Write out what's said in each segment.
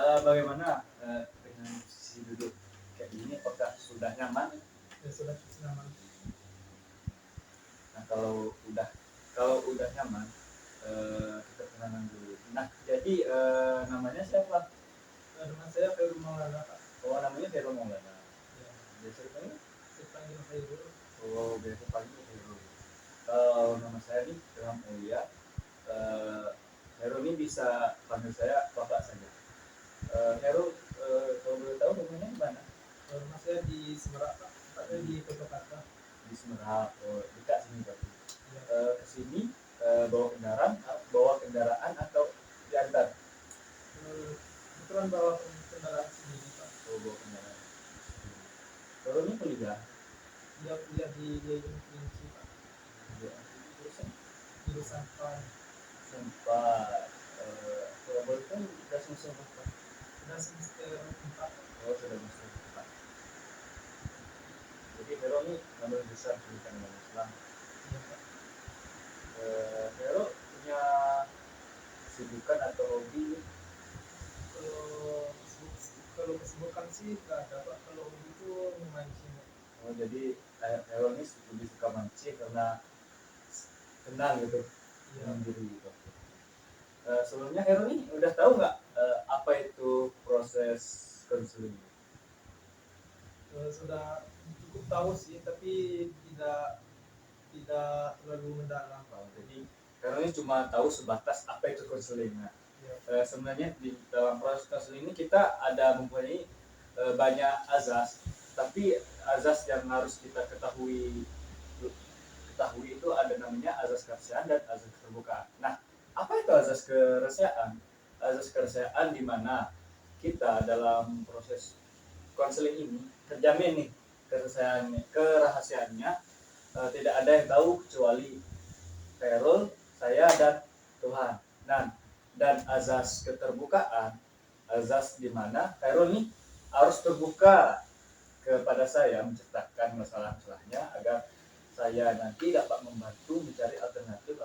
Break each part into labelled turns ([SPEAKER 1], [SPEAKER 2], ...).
[SPEAKER 1] Bagaimana dengan posisi duduk kayak gini? Apakah sudah nyaman?
[SPEAKER 2] Ya sudah nyaman.
[SPEAKER 1] Nah, kalau udah nyaman, kita kenalan dulu. Nah, jadi namanya siapa?
[SPEAKER 2] Nama saya Khairul Maulana, Pak.
[SPEAKER 1] Oh, namanya Khairul Maulana.
[SPEAKER 2] Ya,
[SPEAKER 1] Biasa dipanggil?
[SPEAKER 2] saya panggil Khairul.
[SPEAKER 1] Oh, biasa panggil Khairul. Kalau nama saya nih Ilham Mulia. Khairul ini bisa panggil saya Bapak saja. Khairul, kalau boleh tahu rumahnya di mana?
[SPEAKER 2] Rumah saya di Semerak, Pak. Tepatnya di Purwakarta.
[SPEAKER 1] Di Semarang. Oh, dekat sini berarti.
[SPEAKER 2] Ya.
[SPEAKER 1] Kesini bawa kendaraan atau diantar?
[SPEAKER 2] Kebetulan bawa kendaraan sendiri, Pak.
[SPEAKER 1] Oh, bawa kendaraan. Kalau ini kuliah?
[SPEAKER 2] Dia kuliah di Indonesia, Pak. Jurusan Pak.
[SPEAKER 1] Sempat. Kalau boleh tahu udah semester berapa?
[SPEAKER 2] Sudah semester 4.
[SPEAKER 1] Oh, sudah semester 4. Jadi Vero ini ngambil besar pendidikan agama Islam.
[SPEAKER 2] Iya, Pak.
[SPEAKER 1] Vero punya kesibukan atau hobi?
[SPEAKER 2] Kalau kesibukan sih nggak ada, Pak. Kalau hobi itu memancing.
[SPEAKER 1] Oh, jadi Vero ini lebih suka mancing karena tenang gitu, tenang diri gitu. Sebelumnya Vero ini udah tahu nggak apa itu proses konseling?
[SPEAKER 2] Sudah cukup tahu sih, tapi tidak terlalu mendalam.
[SPEAKER 1] Jadi Vero ini cuma tahu sebatas apa itu konseling. Nah,
[SPEAKER 2] Ya.
[SPEAKER 1] sebenarnya di dalam proses konseling ini kita ada mempunyai banyak azas, tapi azas yang harus kita ketahui itu ada namanya azas kerahasiaan dan azas keterbukaan. Nah, apa itu azas kerahasiaan? Azas kerahasiaan di mana kita dalam proses konseling ini terjamin nih kerahasiaannya, tidak ada yang tahu kecuali Khairul, saya dan Tuhan. Nah, dan azas keterbukaan, azas di mana Khairul nih harus terbuka kepada saya menceritakan masalah-masalahnya agar saya nanti dapat membantu mencari alternatif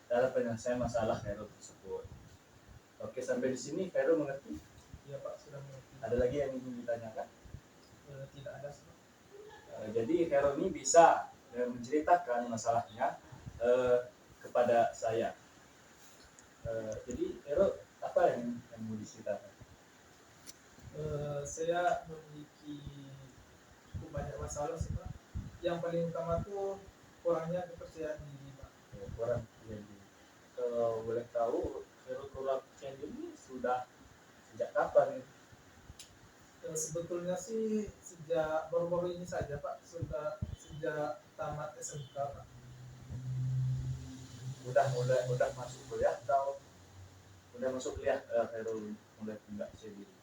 [SPEAKER 1] dalam penyelesaian masalah Khairul tersebut. Oke, sampai di sini Khairul mengerti?
[SPEAKER 2] Iya, Pak, sudah mengerti.
[SPEAKER 1] Ada lagi yang ingin ditanyakan?
[SPEAKER 2] Tidak ada, Pak.
[SPEAKER 1] Jadi Khairul ini bisa menceritakan masalahnya kepada saya. Jadi Khairul apa yang mau diceritakan?
[SPEAKER 2] Saya memiliki cukup banyak masalah sih, Pak. Yang paling utama tuh kurangnya kepercayaan diri, Pak.
[SPEAKER 1] Kurang percaya diri. Kalau boleh tahu Khairul kurang percaya diri sudah sejak kapan?
[SPEAKER 2] Sebetulnya sih sejak baru-baru ini saja, Pak. Sudah sejak tamat SMK, Pak.
[SPEAKER 1] Udah masuk kuliah atau udah masuk kuliah Khairul mulai tidak percaya diri?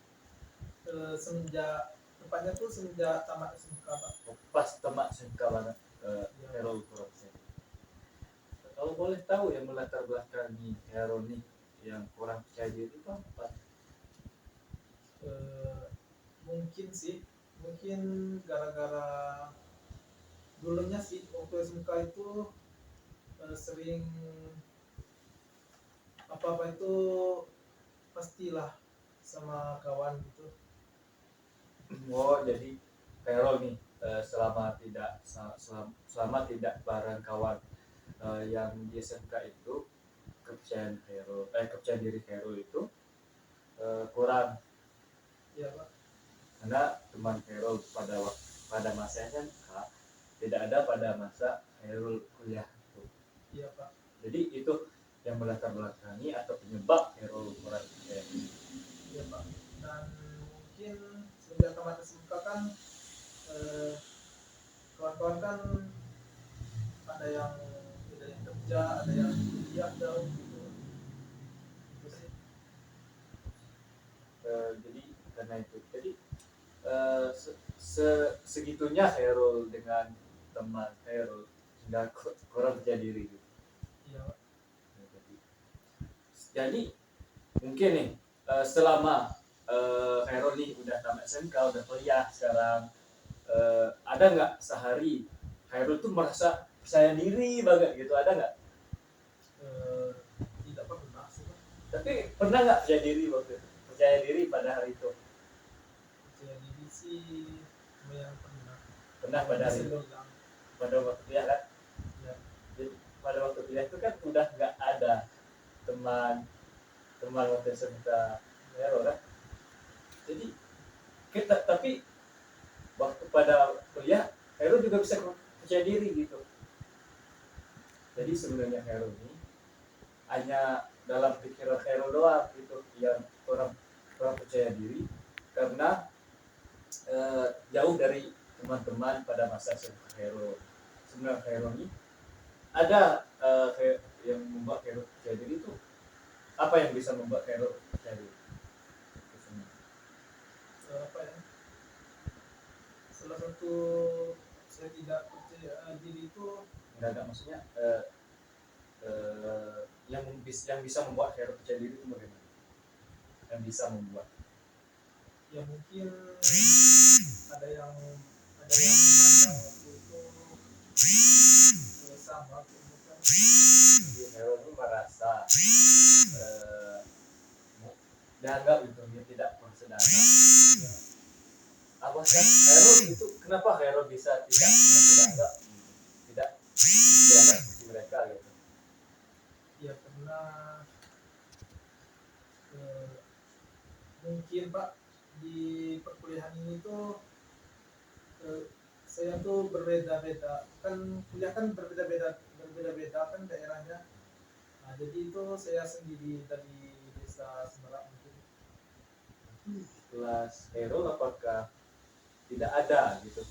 [SPEAKER 2] Tepatnya tuh semenjak tamat SMK, Pak.
[SPEAKER 1] Pas tamat SMK banget Khairul kurang percaya diri. Kalau boleh tahu yang melatar belakangi Khairul nih yang kurang percaya diri itu apa?
[SPEAKER 2] Mungkin gara-gara dulunya sih waktu SMK itu sering apa-apa itu pastilah sama kawan gitu.
[SPEAKER 1] Oh, jadi Khairul nih selama tidak bareng kawan yang di SMK itu kepercayaan diri Khairul itu kurang.
[SPEAKER 2] Iya, Pak.
[SPEAKER 1] Karena teman Khairul pada masa SMK tidak ada pada masa Khairul kuliah itu.
[SPEAKER 2] Iya, Pak.
[SPEAKER 1] Jadi itu yang melatar belakangi atau penyebab Khairul kurang percaya diri.
[SPEAKER 2] Iya, Pak. Dan mungkin semenjak tamat SMK kan kawan-kawan kan ada yang kerja, ada yang kuliah jauh gitu. Itu sih.
[SPEAKER 1] Jadi karena itu, jadi segitunya Khairul dengan teman Khairul sudah kurang percaya diri gitu.
[SPEAKER 2] Iya, Pak.
[SPEAKER 1] Jadi mungkin nih selama Khairul nih udah tamat SMK, udah kuliah sekarang, ada nggak sehari Khairul tuh merasa percaya diri banget gitu, ada nggak?
[SPEAKER 2] Tidak pernah sih, Pak.
[SPEAKER 1] Tapi pernah nggak percaya diri waktu itu? percaya diri pada hari itu?
[SPEAKER 2] percaya diri sih lumayan pernah.
[SPEAKER 1] Pernah pada hari
[SPEAKER 2] Bisa
[SPEAKER 1] itu,
[SPEAKER 2] bilang,
[SPEAKER 1] pada waktu kuliah kan?
[SPEAKER 2] ya.
[SPEAKER 1] Jadi pada waktu kuliah itu kan udah nggak ada teman waktu SMA Hero kan? Jadi kita tapi waktu pada kuliah Hero juga bisa percaya diri gitu. Jadi sebenarnya Hero ini hanya dalam pikiran Hero doang gitu yang orang percaya diri karena jauh dari teman-teman pada masa SMA Hero. Sebenarnya Hero ini ada yang membuat Hero percaya diri itu apa yang bisa membuat Hero percaya diri?
[SPEAKER 2] Apa ya, salah satu saya tidak percaya diri itu
[SPEAKER 1] Enggak maksudnya yang bisa membuat Hero percaya diri itu bagaimana? Yang bisa membuat
[SPEAKER 2] ya mungkin ada yang memandang aku itu sama bukan.
[SPEAKER 1] di Hero itu merasa dianggap itu dia tidak bersedana. Apa kan Hero itu kenapa Hero bisa tidak merasa dianggap tidak dianggap seperti mereka gitu?
[SPEAKER 2] Ya karena mungkin Pak di perkuliahan ini tuh saya tuh berbeda-beda kan, kuliah kan berbeda-beda kan daerahnya. Nah, jadi itu saya sendiri dari desa Semerak mungkin.
[SPEAKER 1] Kelas Hero apakah tidak ada gitu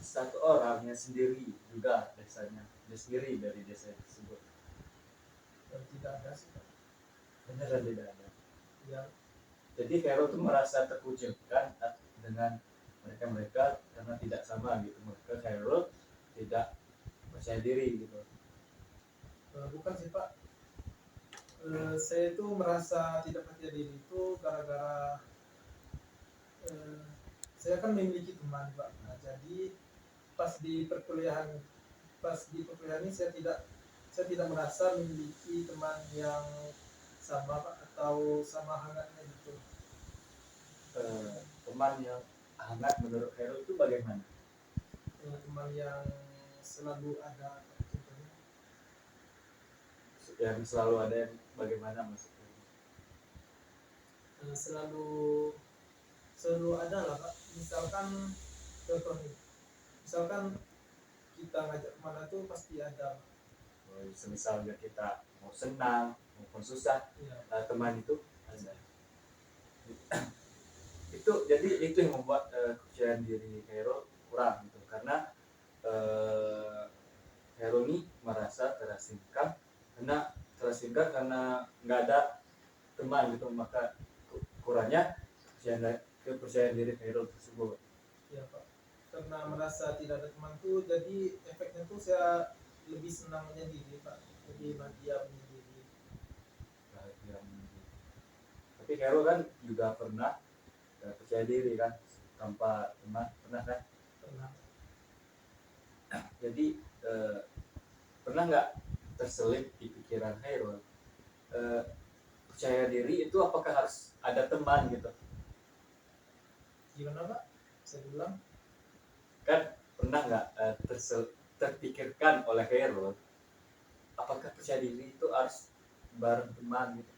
[SPEAKER 1] satu orang yang sendiri juga desanya dia sendiri dari desa tersebut?
[SPEAKER 2] Tidak ada sih Pak.
[SPEAKER 1] Beneran tidak ada.
[SPEAKER 2] Ya,
[SPEAKER 1] Jadi Hero tuh merasa terkucilkan dengan mereka karena tidak sama gitu. Mereka Hero tidak percaya diri gitu.
[SPEAKER 2] bukan sih Pak. Saya itu merasa tidak percaya diri itu gara-gara saya kan memiliki teman Pak. Nah, jadi pas di perkuliahan ini saya tidak merasa memiliki teman yang sama Pak, atau sama hangatnya gitu.
[SPEAKER 1] Teman yang hangat menurut Hero itu bagaimana?
[SPEAKER 2] Teman yang selalu ada contohnya.
[SPEAKER 1] Yang selalu ada yang bagaimana maksudnya?
[SPEAKER 2] Selalu ada lah Pak. Misalkan contoh nih, misalkan kita ngajak kemana tuh pasti ada.
[SPEAKER 1] Misalnya kita mau senang maupun susah,
[SPEAKER 2] Ya,
[SPEAKER 1] teman itu ada. Itu jadi itu yang membuat kepercayaan diri Hero kurang gitu karena Hero ini merasa terasingkan karena nggak ada teman gitu, maka kurangnya kepercayaan diri Hero tersebut.
[SPEAKER 2] ya Pak. Karena merasa tidak ada teman tuh, jadi efeknya tuh saya lebih senang menyendiri Pak, lebih diam menyendiri.
[SPEAKER 1] Tapi Hero kan juga pernah percaya diri kan tanpa teman, pernah kan?
[SPEAKER 2] Pernah.
[SPEAKER 1] Jadi pernah nggak terselip di pikiran Hero percaya diri itu apakah harus ada teman gitu?
[SPEAKER 2] Gimana Pak? Saya bilang
[SPEAKER 1] Kan pernah nggak terpikirkan oleh Hero apakah percaya diri itu harus bareng teman gitu?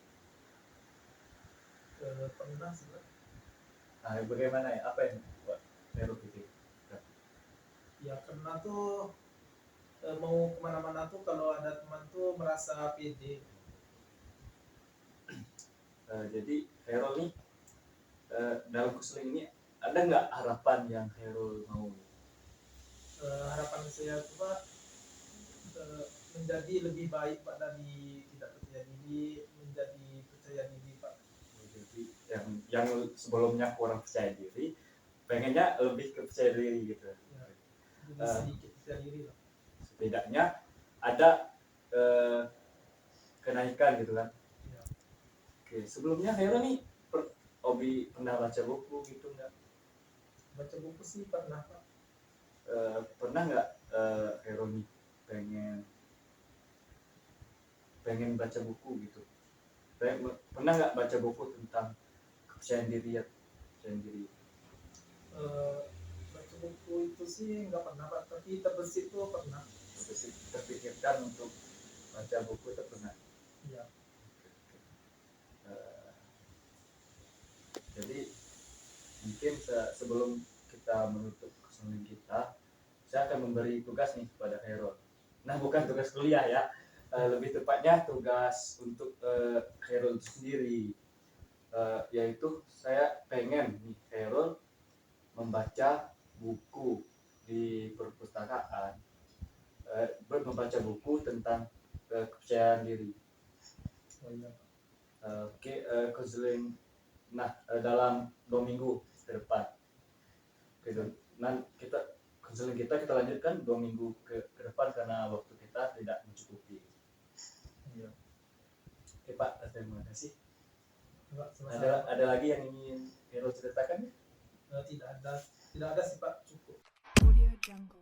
[SPEAKER 2] pernah sih Pak.
[SPEAKER 1] Nah, bagaimana ya? Apa yang buat Hero pikir?
[SPEAKER 2] Ya karena tuh mau kemana-mana tuh kalau ada teman tuh merasa pede.
[SPEAKER 1] Jadi Hero nih dalam kesulitan ini ada nggak harapan yang Hero mau?
[SPEAKER 2] Harapan saya tuh Pak menjadi lebih baik Pak, dari tidak percaya diri menjadi percaya diri Pak.
[SPEAKER 1] Jadi yang sebelumnya kurang percaya diri, pengennya lebih ke percaya diri gitu.
[SPEAKER 2] Ya, jadi sedikit percaya diri lah.
[SPEAKER 1] Setidaknya ada kenaikan gitu kan.
[SPEAKER 2] Ya.
[SPEAKER 1] Oke, sebelumnya Hero nih hobi pernah baca buku gitu nggak?
[SPEAKER 2] Baca buku sih pernah Pak.
[SPEAKER 1] Pernah nggak Hero nih pengen baca buku gitu? Pernah nggak baca buku tentang kepercayaan diri ya? Kepercayaan diri.
[SPEAKER 2] Baca buku itu sih nggak pernah Pak, tapi terbesit itu pernah.
[SPEAKER 1] Terpikirkan untuk baca buku itu pernah.
[SPEAKER 2] Iya.
[SPEAKER 1] Eh, jadi mungkin sebelum kita menutup kesempatan kita, saya akan memberi tugas nih kepada Khairul. Nah, bukan tugas kuliah ya, lebih tepatnya tugas untuk Khairul sendiri. Yaitu saya pengen nih Khairul membaca buku di perpustakaan, membaca buku tentang kepercayaan diri.
[SPEAKER 2] Oh iya.
[SPEAKER 1] Oke, konseling. Nah, dalam 2 minggu ke depan. Gitu. Nah, konseling kita lanjutkan 2 minggu ke depan karena waktu kita tidak mencukupi.
[SPEAKER 2] Iya.
[SPEAKER 1] Oke Pak, terima kasih.
[SPEAKER 2] Enggak, sama-sama.
[SPEAKER 1] Ada lagi yang ingin Hero ceritakan?
[SPEAKER 2] Tidak ada sih Pak, cukup.
[SPEAKER 3] Audio Jungle.